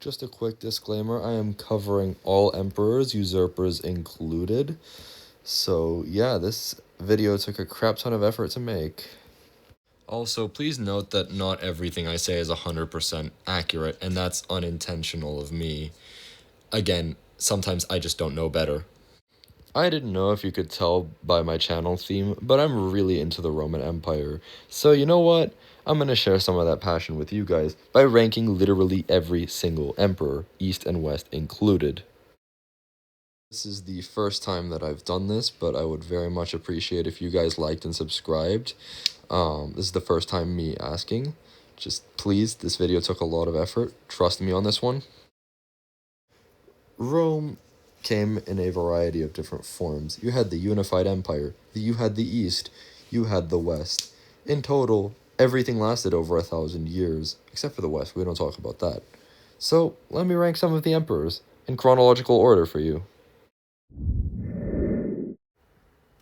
Just a quick disclaimer, I am covering all emperors, usurpers included. So yeah, this video took a crap ton of effort to make. Also, please note that not everything I say is 100% accurate, and that's unintentional of me. Again, sometimes I just don't know better. I didn't know if you could tell by my channel theme, but I'm really into the Roman Empire. So you know what? I'm gonna share some of that passion with you guys by ranking literally every single emperor, East and West included. This is the first time that I've done this, but I would very much appreciate if you guys liked and subscribed. This is the first time me asking. Just please, this video took a lot of effort. Trust me on this one. Rome came in a variety of different forms. You had the unified empire, you had the East, you had the West. In total, everything lasted over 1,000 years, except for the West. We don't talk about that. So, let me rank some of the emperors in chronological order for you.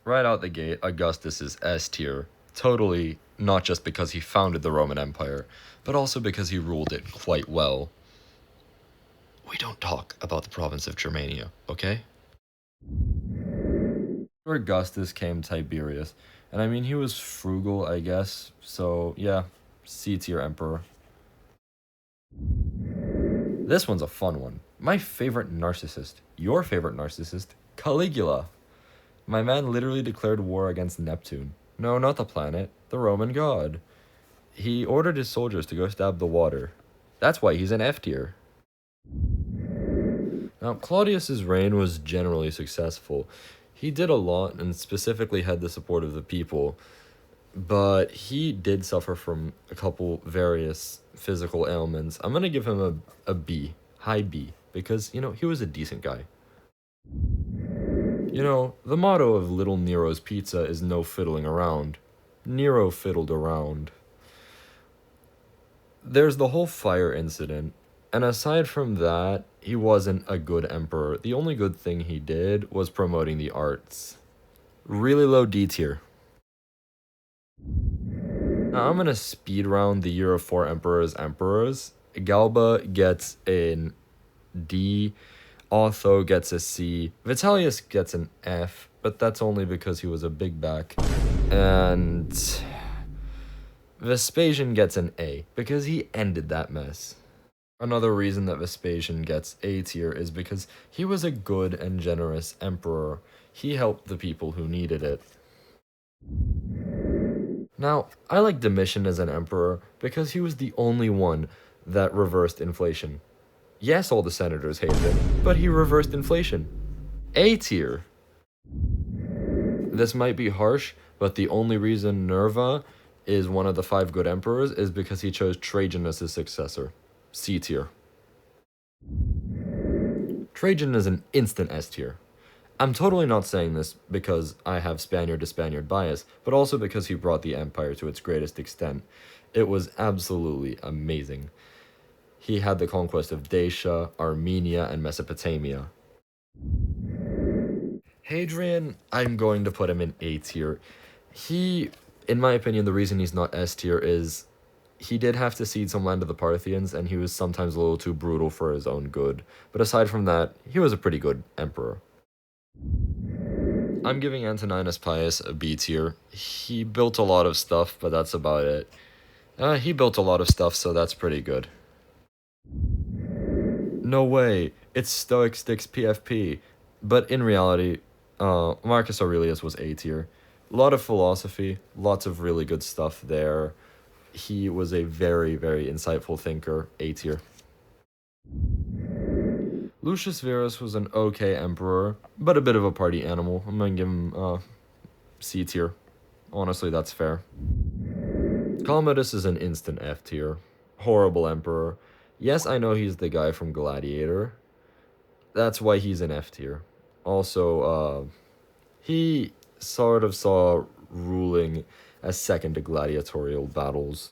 Right out the gate, Augustus is S tier. Totally not just because he founded the Roman Empire, but also because he ruled it quite well. We don't talk about the province of Germania, okay? After Augustus came Tiberius, and I mean, he was frugal, I guess, so yeah, C tier emperor. This one's a fun one. My favorite narcissist, your favorite narcissist, Caligula. My man literally declared war against Neptune. No, not the planet, the Roman god. He ordered his soldiers to go stab the water. That's why he's an F tier. Now, Claudius's reign was generally successful. He did a lot and specifically had the support of the people, but he did suffer from a couple various physical ailments. I'm gonna give him a B, high B, because, you know, he was a decent guy. You know, the motto of Little Nero's Pizza is no fiddling around. Nero fiddled around. There's the whole fire incident, and aside from that, he wasn't a good emperor. The only good thing he did was promoting the arts. Really low D tier. Now I'm gonna speed round the year of 4 emperors. Galba gets an D, Otho gets a C, Vitellius gets an F, but that's only because he was a big back, and Vespasian gets an A, because he ended that mess. Another reason that Vespasian gets A tier is because he was a good and generous emperor. He helped the people who needed it. Now, I like Domitian as an emperor because he was the only one that reversed inflation. Yes, all the senators hated him, but he reversed inflation. A tier. This might be harsh, but the only reason Nerva is one of the 5 good emperors is because he chose Trajan as his successor. C tier. Trajan is an instant S tier. I'm totally not saying this because I have Spaniard to Spaniard bias, but also because he brought the empire to its greatest extent. It was absolutely amazing. He had the conquest of Dacia, Armenia, and Mesopotamia. Hadrian, I'm going to put him in A tier. He, in my opinion, the reason he's not S tier is he did have to cede some land to the Parthians, and he was sometimes a little too brutal for his own good. But aside from that, he was a pretty good emperor. I'm giving Antoninus Pius a B tier. He built a lot of stuff, but that's about it. He built a lot of stuff, so that's pretty good. No way, it's Stoic Sticks PFP. But in reality, Marcus Aurelius was A tier. A lot of philosophy, lots of really good stuff there. He was a very, very insightful thinker, A tier. Lucius Verus was an okay emperor, but a bit of a party animal. I'm gonna give him C tier. Honestly, that's fair. Commodus is an instant F tier. Horrible emperor. Yes, I know he's the guy from Gladiator. That's why he's an F tier. Also, he sort of saw ruling as second to gladiatorial battles.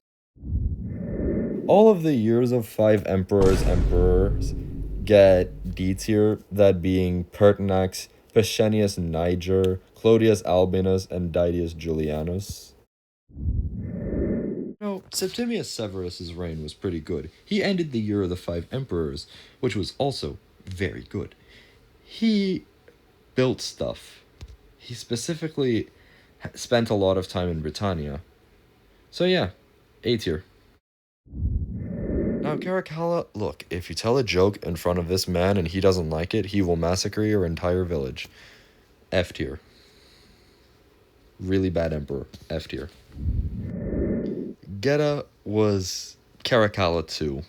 All of the years of 5 emperors get D tier, that being Pertinax, Pescennius Niger, Clodius Albinus, and Didius Julianus. No, Septimius Severus's reign was pretty good. He ended the year of the 5 emperors, which was also very good. He built stuff. He specifically spent a lot of time in Britannia. So yeah, A tier. Now, Caracalla, look, if you tell a joke in front of this man and he doesn't like it, he will massacre your entire village. F tier. Really bad emperor. F tier. Geta was Caracalla too.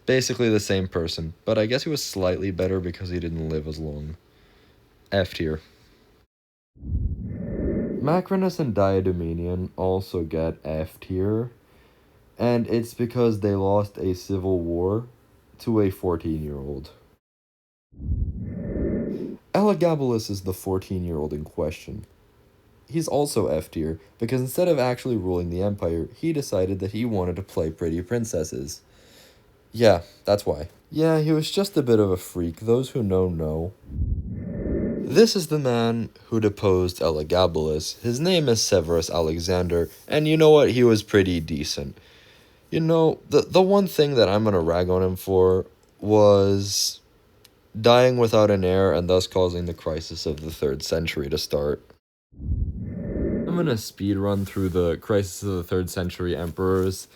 Basically the same person, but I guess he was slightly better because he didn't live as long. F tier. Macrinus and Diadumenian also get F tier, and it's because they lost a civil war to a 14-year-old. Elagabalus is the 14-year-old in question. He's also F tier, because instead of actually ruling the empire, he decided that he wanted to play pretty princesses. Yeah, that's why. Yeah, he was just a bit of a freak. Those who know. This is the man who deposed Elagabalus. His name is Severus Alexander, and you know what? He was pretty decent. You know, the one thing that I'm gonna rag on him for was dying without an heir and thus causing the crisis of the 3rd century to start. I'm gonna speed run through the crisis of the 3rd century emperors.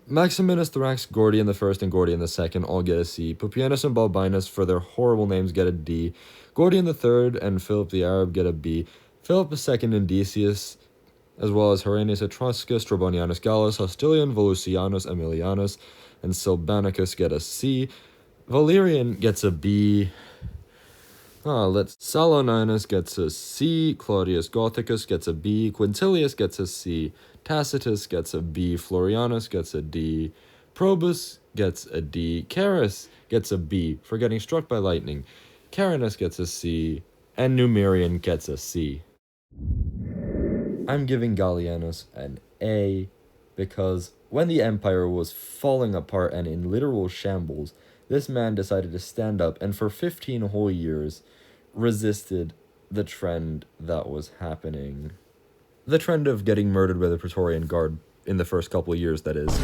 Maximinus Thrax, Gordian I, and Gordian II all get a C. Pupienus and Balbinus, for their horrible names, get a D. Gordian III and Philip the Arab get a B. Philip II and Decius, as well as Herennius Etruscus, Trebonianus Gallus, Hostilian, Volusianus, Aemilianus, and Silbanicus get a C. Valerian gets a B. Saloninus gets a C, Claudius Gothicus gets a B, Quintilius gets a C, Tacitus gets a B, Florianus gets a D, Probus gets a D, Carus gets a B for getting struck by lightning, Carinus gets a C, and Numerian gets a C. I'm giving Gallienus an A because when the empire was falling apart and in literal shambles, this man decided to stand up and for 15 whole years resisted the trend that was happening. The trend of getting murdered by the Praetorian Guard in the first couple of years, that is.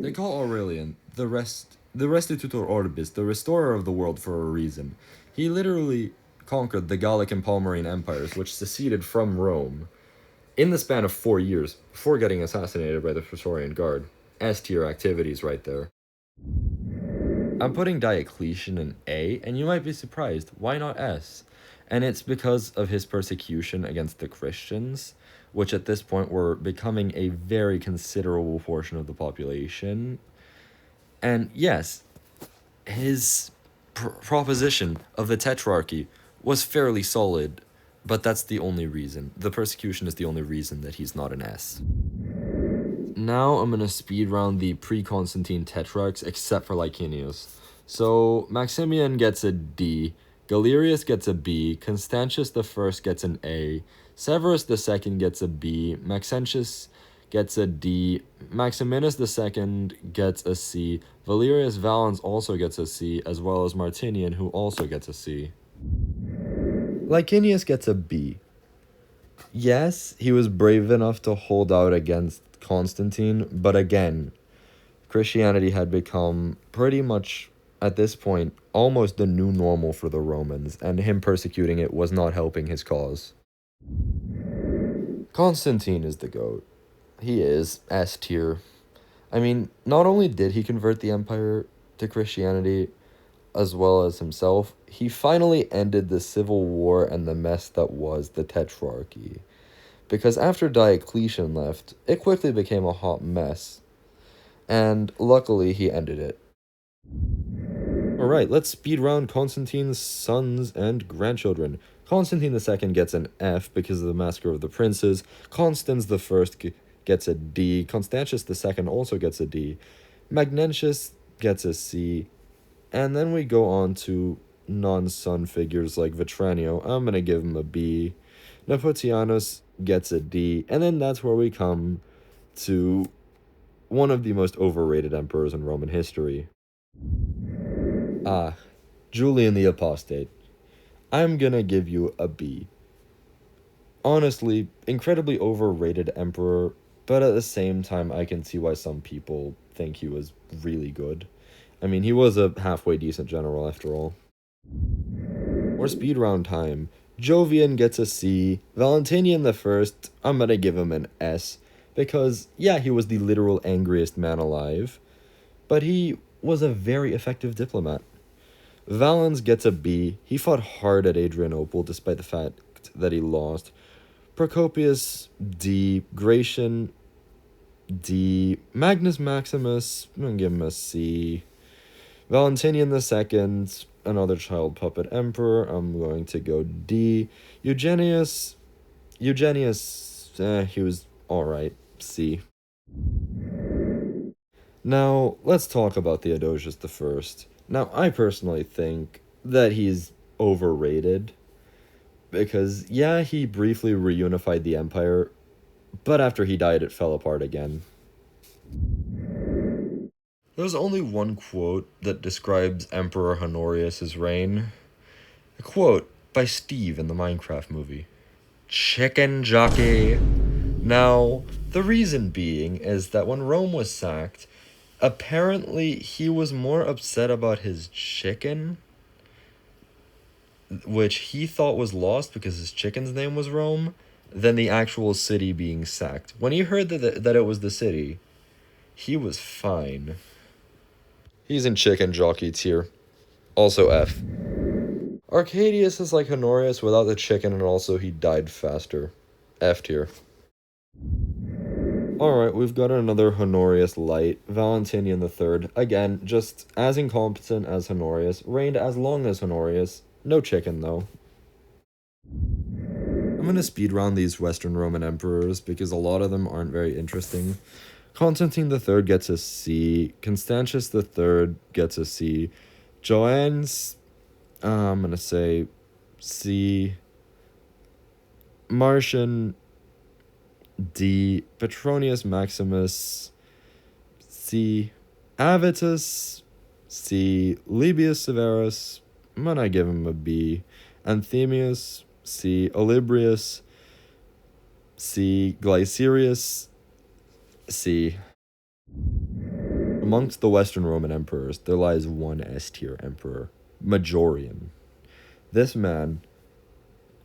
They call Aurelian the Restitutor Orbis, the restorer of the world, for a reason. He literally conquered the Gallic and Palmyrene empires, which seceded from Rome, in the span of 4 years, before getting assassinated by the Praetorian Guard. S-tier activities right there. I'm putting Diocletian in A, and you might be surprised, why not S? And it's because of his persecution against the Christians, which at this point were becoming a very considerable portion of the population. And yes, his proposition of the tetrarchy was fairly solid, but that's the only reason. The persecution is the only reason that he's not an S. Now I'm going to speed round the pre-Constantine tetrarchs, except for Licinius. So Maximian gets a D, Galerius gets a B, Constantius I gets an A, Severus II gets a B, Maxentius gets a D, Maximinus II gets a C, Valerius Valens also gets a C, as well as Martinian, who also gets a C. Licinius gets a B. Yes, he was brave enough to hold out against Constantine, but again, Christianity had become pretty much, at this point, almost the new normal for the Romans, and him persecuting it was not helping his cause. Constantine is the GOAT. He is S tier. I mean, not only did he convert the empire to Christianity, as well as himself, he finally ended the civil war and the mess that was the tetrarchy. Because after Diocletian left, it quickly became a hot mess. And luckily, he ended it. Alright, let's speed round Constantine's sons and grandchildren. Constantine II gets an F because of the Massacre of the Princes. Constans I gets a D. Constantius II also gets a D. Magnentius gets a C. And then we go on to non-son figures like Vetranio. I'm going to give him a B. Nepotianus gets a D. And then that's where we come to one of the most overrated emperors in Roman history. Julian the Apostate. I'm going to give you a B. Honestly, incredibly overrated emperor, But at the same time, I can see why some people think he was really good. I mean, he was a halfway decent general after all. More speed round time. Jovian gets a C. Valentinian the First, I'm gonna give him an S. Because, yeah, he was the literal angriest man alive. But he was a very effective diplomat. Valens gets a B. He fought hard at Adrianople despite the fact that he lost. Procopius, D. Gratian, D. Magnus Maximus, I'm gonna give him a C. Valentinian II, another child puppet emperor, I'm going to go D. Eugenius, he was alright, C. Now, let's talk about Theodosius I. Now, I personally think that he's overrated. Because, yeah, he briefly reunified the empire, but after he died, it fell apart again. There's only one quote that describes Emperor Honorius' reign. A quote by Steve in the Minecraft movie. Chicken jockey. Now, the reason being is that when Rome was sacked, apparently he was more upset about his chicken, which he thought was lost because his chicken's name was Rome, than the actual city being sacked. When he heard that it was the city, he was fine. He's in chicken jockey tier. Also F. Arcadius is like Honorius without the chicken, and also he died faster. F tier. Alright, we've got another Honorius light, Valentinian III. Again, just as incompetent as Honorius, reigned as long as Honorius. No chicken, though. I'm gonna speedrun these Western Roman emperors because a lot of them aren't very interesting. Constantine III gets a C. Constantius III gets a C. Joannes, I'm gonna say C. Martian, D. Petronius Maximus, C. Avitus, C. Libius Severus, I'm gonna give him a B. Anthemius, C. Olybrius, C. Glycerius, C. Amongst the Western Roman emperors, there lies one S-tier emperor, Majorian. This man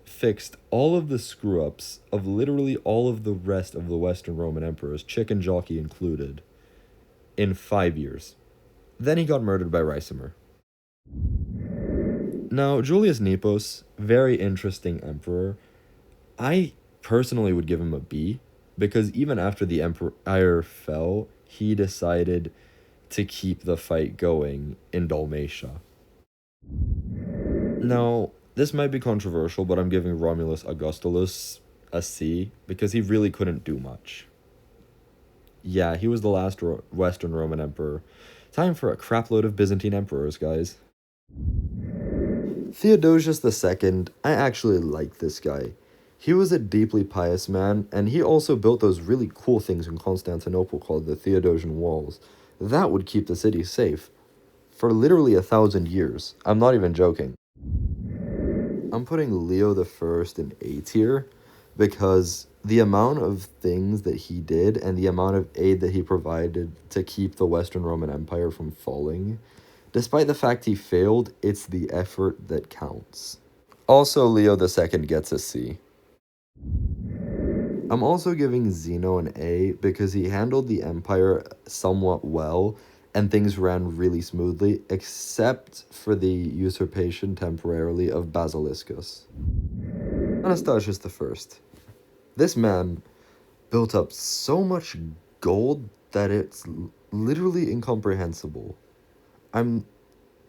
fixed all of the screw-ups of literally all of the rest of the Western Roman emperors, chicken jockey included, in 5 years. Then he got murdered by Ricimer. Now, Julius Nepos, very interesting emperor. I personally would give him a B, because even after the empire fell, he decided to keep the fight going in Dalmatia. Now, this might be controversial, but I'm giving Romulus Augustulus a C, because he really couldn't do much. Yeah, he was the last Western Roman emperor. Time for a crapload of Byzantine emperors, guys. Theodosius II, I actually like this guy. He was a deeply pious man, and he also built those really cool things in Constantinople called the Theodosian Walls. That would keep the city safe for literally 1,000 years. I'm not even joking. I'm putting Leo I in A tier because the amount of things that he did and the amount of aid that he provided to keep the Western Roman Empire from falling, despite the fact he failed, it's the effort that counts. Also, Leo II gets a C. I'm also giving Zeno an A because he handled the empire somewhat well and things ran really smoothly, except for the usurpation temporarily of Basiliscus. Anastasius I. This man built up so much gold that it's literally incomprehensible. I'm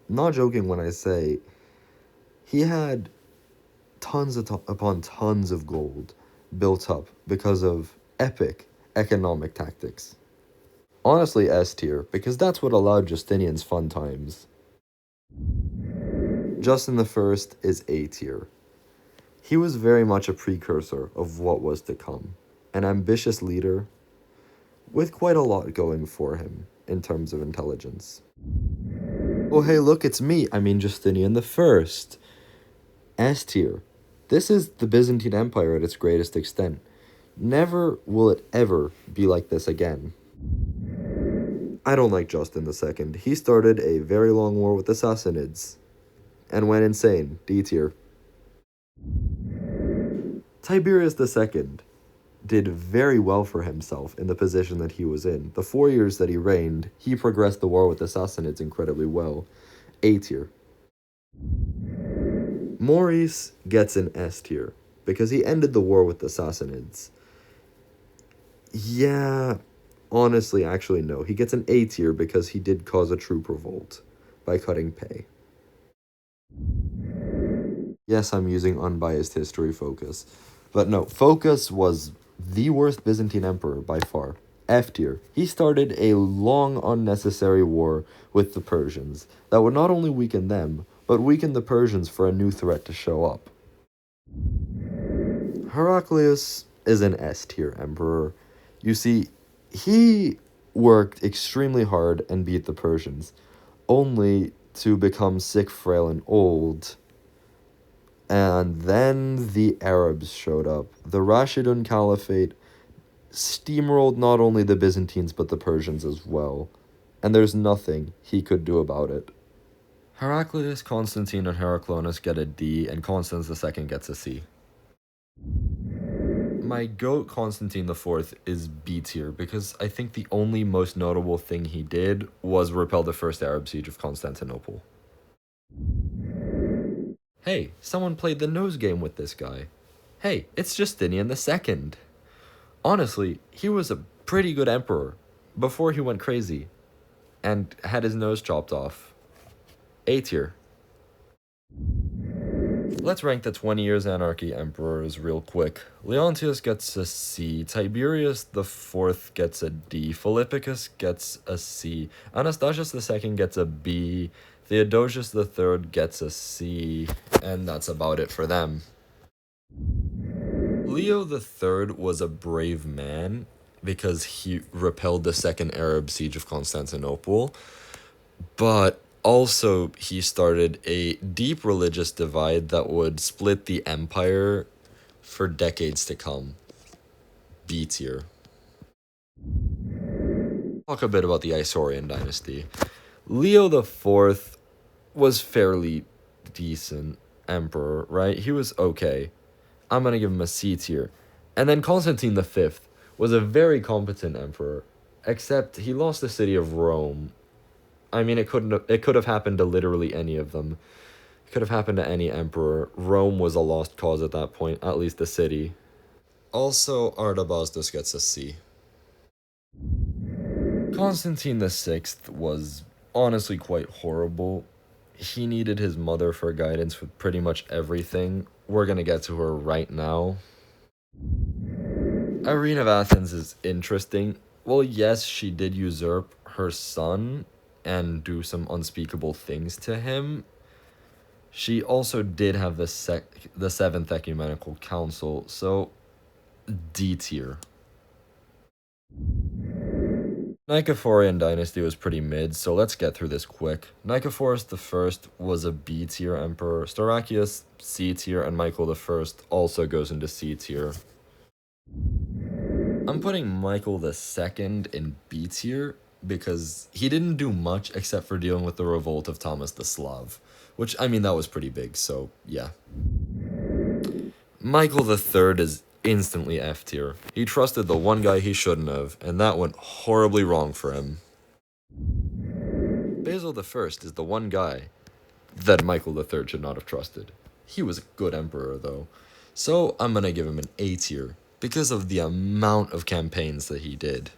not joking when I say he had tons upon tons of gold built up because of epic economic tactics. Honestly, S tier, because that's what allowed Justinian's fun times. Justin I is A tier. He was very much a precursor of what was to come, an ambitious leader with quite a lot going for him in terms of intelligence. Oh hey look, it's me, Justinian I. S tier. This is the Byzantine Empire at its greatest extent. Never will it ever be like this again. I don't like Justin II. He started a very long war with the Sassanids and went insane. D tier. Tiberius II did very well for himself in the position that he was in. The 4 years that he reigned, he progressed the war with the Sassanids incredibly well. A tier. Maurice gets an S tier because he ended the war with the Sassanids. Yeah, honestly, actually, no. He gets an A tier because he did cause a troop revolt by cutting pay. Yes, I'm using unbiased history focus. But no, Focus was the worst Byzantine emperor by far. F tier. He started a long, unnecessary war with the Persians that would not only weaken them, but weaken the Persians for a new threat to show up. Heraclius is an S tier emperor. You see, he worked extremely hard and beat the Persians, only to become sick, frail, and old. And then the Arabs showed up. The Rashidun Caliphate steamrolled not only the Byzantines but the Persians as well. And there's nothing he could do about it. Heraclius, Constantine, and Heraclonus get a D, and Constans II gets a C. My GOAT Constantine IV is B tier because I think the only most notable thing he did was repel the first Arab siege of Constantinople. Hey, someone played the nose game with this guy. Hey, it's Justinian II. Honestly, he was a pretty good emperor before he went crazy and had his nose chopped off. A tier. Let's rank the 20 years Anarchy emperors real quick. Leontius gets a C, Tiberius IV gets a D, Philippicus gets a C, Anastasius II gets a B, Theodosius III gets a C, and that's about it for them. Leo III was a brave man because he repelled the second Arab siege of Constantinople, but also he started a deep religious divide that would split the empire for decades to come. B tier. Talk a bit about the Isaurian dynasty. Leo IV was fairly decent emperor, right? He was okay. I'm gonna give him a C tier. And then Constantine V was a very competent emperor, except he lost the city of Rome. I mean, it could have happened to literally any of them. It could have happened to any emperor. Rome was a lost cause at that point, at least the city. Also, Artabasdos gets a C. Constantine VI was honestly quite horrible. He needed his mother for guidance with pretty much everything. We're gonna get to her right now. Irene of Athens is interesting. Well, yes, she did usurp her son and do some unspeakable things to him. She also did have the Seventh Ecumenical Council, so D tier. Nicephorian dynasty was pretty mid, so let's get through this quick. Nicephorus I was a B tier emperor, Stauracius C tier, and Michael I also goes into C tier. I'm putting Michael II in B tier because he didn't do much except for dealing with the revolt of Thomas the Slav, which, I mean, that was pretty big, so yeah. Michael III is instantly F tier. He trusted the one guy he shouldn't have, and that went horribly wrong for him. Basil I is the one guy that Michael III should not have trusted. He was a good emperor, though, so I'm gonna give him an A tier because of the amount of campaigns that he did.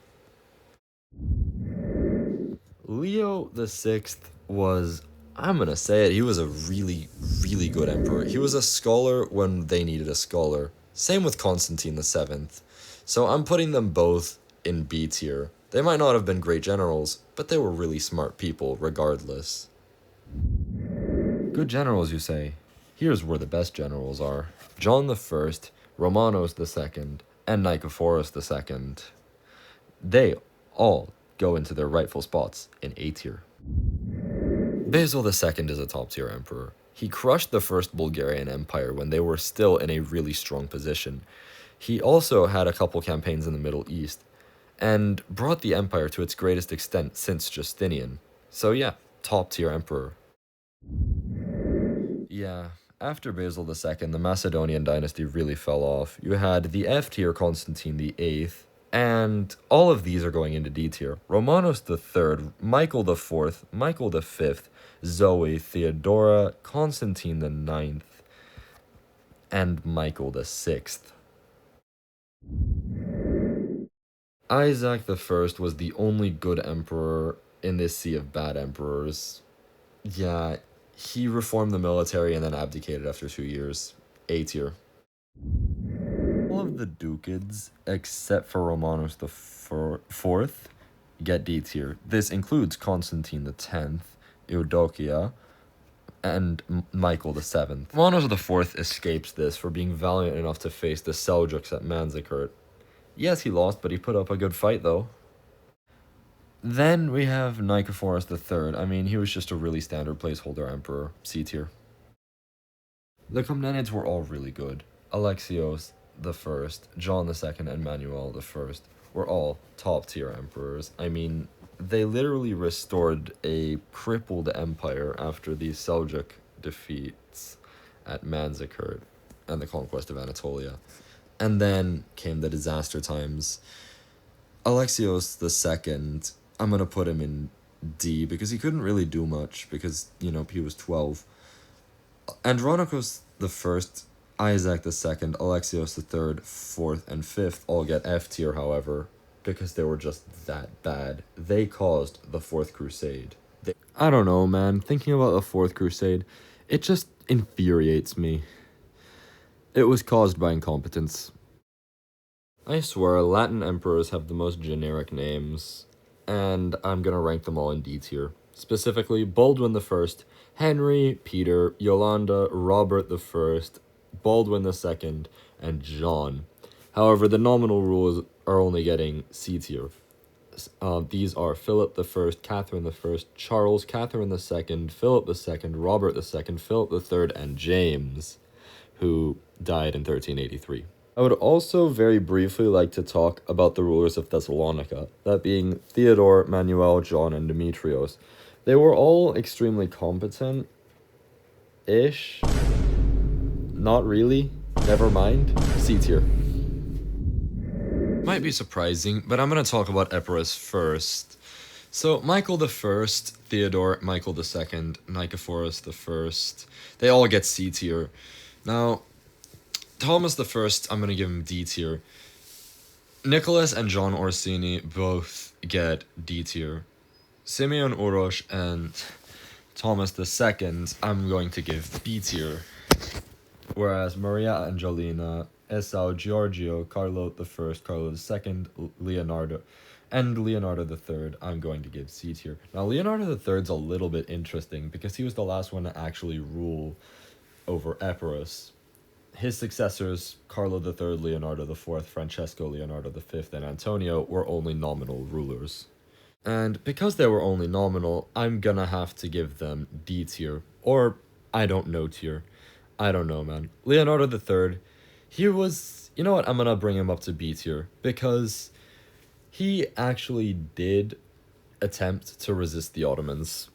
Leo VI was, I'm gonna say it, he was a really, really good emperor. He was a scholar when they needed a scholar. Same with Constantine VII. So I'm putting them both in B tier. They might not have been great generals, but they were really smart people regardless. Good generals, you say? Here's where the best generals are. John I, Romanos II, and Nicephorus II. They all go into their rightful spots in A tier. Basil II is a top tier emperor. He crushed the First Bulgarian Empire when they were still in a really strong position. He also had a couple campaigns in the Middle East, and brought the empire to its greatest extent since Justinian. So yeah, top tier emperor. Yeah, after Basil II, the Macedonian dynasty really fell off. You had the F tier Constantine VIII, and all of these are going into D tier. Romanos III, Michael IV, Michael V, Zoe, Theodora, Constantine IX, and Michael VI. Isaac I was the only good emperor in this sea of bad emperors. Yeah, he reformed the military and then abdicated after 2 years. A tier. All of the Dukids, except for Romanos the Fourth, get D tier. This includes Constantine X, Eudokia, and Michael VII. Romanos the Fourth escapes this for being valiant enough to face the Seljuks at Manzikert. Yes, he lost, but he put up a good fight, though. Then we have Nicephorus III. I mean, he was just a really standard placeholder emperor. C tier. The Komnenids were all really good. Alexios I, John II, and Manuel I were all top tier emperors. I mean, they literally restored a crippled empire after the Seljuk defeats at Manzikert and the conquest of Anatolia. And then came the disaster times. Alexios II, I'm going to put him in D because he couldn't really do much because, he was 12. Andronicus I, Isaac II, Alexios III, 4th, and 5th all get F tier, however, because they were just that bad. They caused the Fourth Crusade. I don't know, man. Thinking about the Fourth Crusade, it just infuriates me. It was caused by incompetence. I swear, Latin emperors have the most generic names, and I'm gonna rank them all in D tier. Specifically, Baldwin I, Henry, Peter, Yolanda, Robert I, Baldwin II, and John. However, the nominal rules are only getting C tier. These are Philip I, Catherine I, Charles, Catherine II, Philip II, Robert II, Philip III, and James, who died in 1383. I would also very briefly like to talk about the rulers of Thessalonica, that being Theodore, Manuel, John, and Demetrios. They were all extremely competent-ish. Not really. Never mind. C tier. Might be surprising, but I'm going to talk about Epirus first. So, Michael I, Theodore, Michael II, Nicephorus I, they all get C tier. Now, Thomas I, I'm going to give him D tier. Nicholas and John Orsini both get D tier. Simeon Urosh and Thomas II, I'm going to give B tier. Whereas Maria Angelina, Esau, Giorgio, Carlo I, Carlo II, Leonardo, and Leonardo III, I'm going to give C tier. Now, Leonardo III's a little bit interesting because he was the last one to actually rule over Epirus. His successors, Carlo III, Leonardo IV, Francesco, Leonardo V, and Antonio, were only nominal rulers. And because they were only nominal, I'm gonna have to give them D tier, or I don't know tier. I don't know, man. Leonardo III, he was, you know what, I'm gonna bring him up to B tier, because he actually did attempt to resist the Ottomans.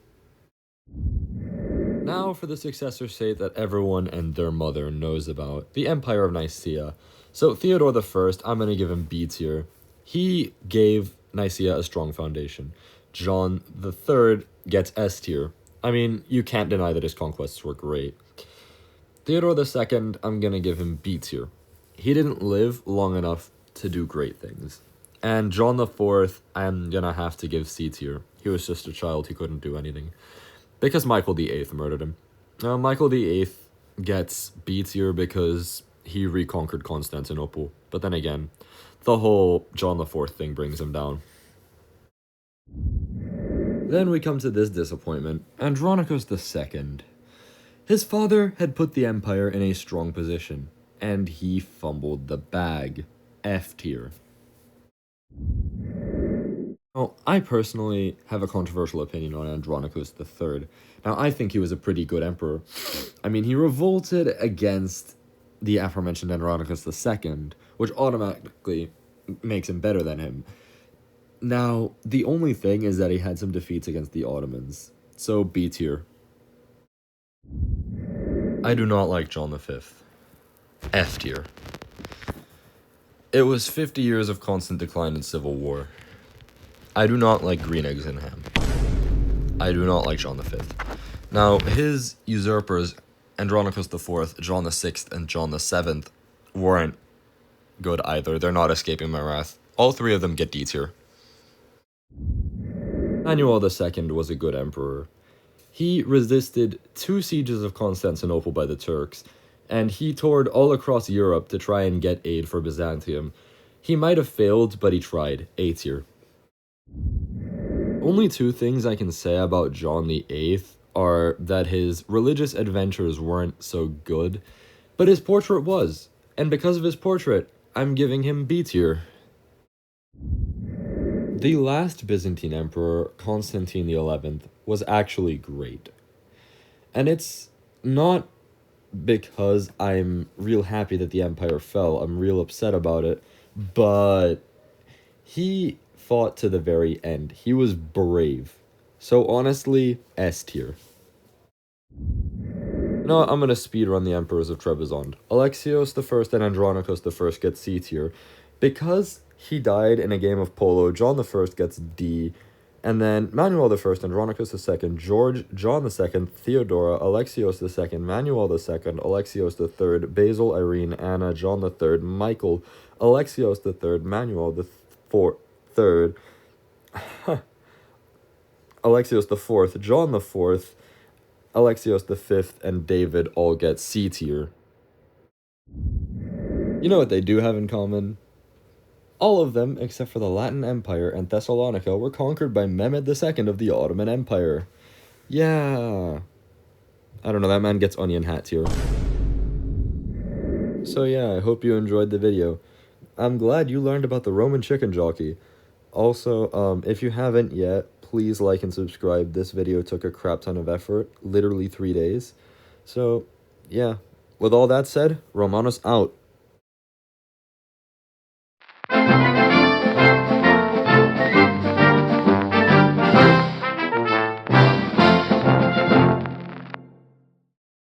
Now for the successor state that everyone and their mother knows about, the Empire of Nicaea. So Theodore I, I'm going to give him B tier. He gave Nicaea a strong foundation. John III gets S tier. I mean, you can't deny that his conquests were great. Theodore II, I'm going to give him B tier. He didn't live long enough to do great things. And John IV, I'm going to have to give C tier. He was just a child, he couldn't do anything. Because Michael VIII murdered him. Michael VIII gets B tier because he reconquered Constantinople. But then again, the whole John IV thing brings him down. Then we come to this disappointment, Andronicus II. His father had put the empire in a strong position, and he fumbled the bag. F tier. Well, I personally have a controversial opinion on Andronicus III. Now, I think he was a pretty good emperor. I mean, he revolted against the aforementioned Andronicus II, which automatically makes him better than him. Now, the only thing is that he had some defeats against the Ottomans, so B tier. I do not like John V. F tier. It was 50 years of constant decline and civil war. I do not like green eggs and ham. I do not like John V. Now, his usurpers, Andronicus IV, John VI, and John VII, weren't good either. They're not escaping my wrath. All three of them get D tier. Manuel II was a good emperor. He resisted 2 sieges of Constantinople by the Turks, and he toured all across Europe to try and get aid for Byzantium. He might have failed, but he tried. A tier. Only 2 things I can say about John VIII are that his religious adventures weren't so good, but his portrait was, and because of his portrait, I'm giving him B tier. The last Byzantine emperor, Constantine XI, was actually great. And it's not because I'm real happy that the empire fell, I'm real upset about it, but he fought to the very end. He was brave. So honestly, S tier. No, I'm gonna speedrun the emperors of Trebizond. Alexios I and Andronicus I get C tier. Because he died in a game of polo, John I gets D, and then Manuel I, Andronicus II, George, John II, Theodora, Alexios II, Manuel II, Alexios III, Basil, Irene, Anna, John III, Michael, Alexios III, Manuel III, Alexios IV, John IV, Alexios V, and David all get C tier. You know what they do have in common? All of them, except for the Latin Empire and Thessalonica, were conquered by Mehmed II of the Ottoman Empire. Yeah. I don't know, that man gets onion hat tier. So yeah, I hope you enjoyed the video. I'm glad you learned about the Roman chicken jockey. Also, if you haven't yet, please like and subscribe. This video took a crap ton of effort, literally 3 days. So, yeah. With all that said, Romanos out.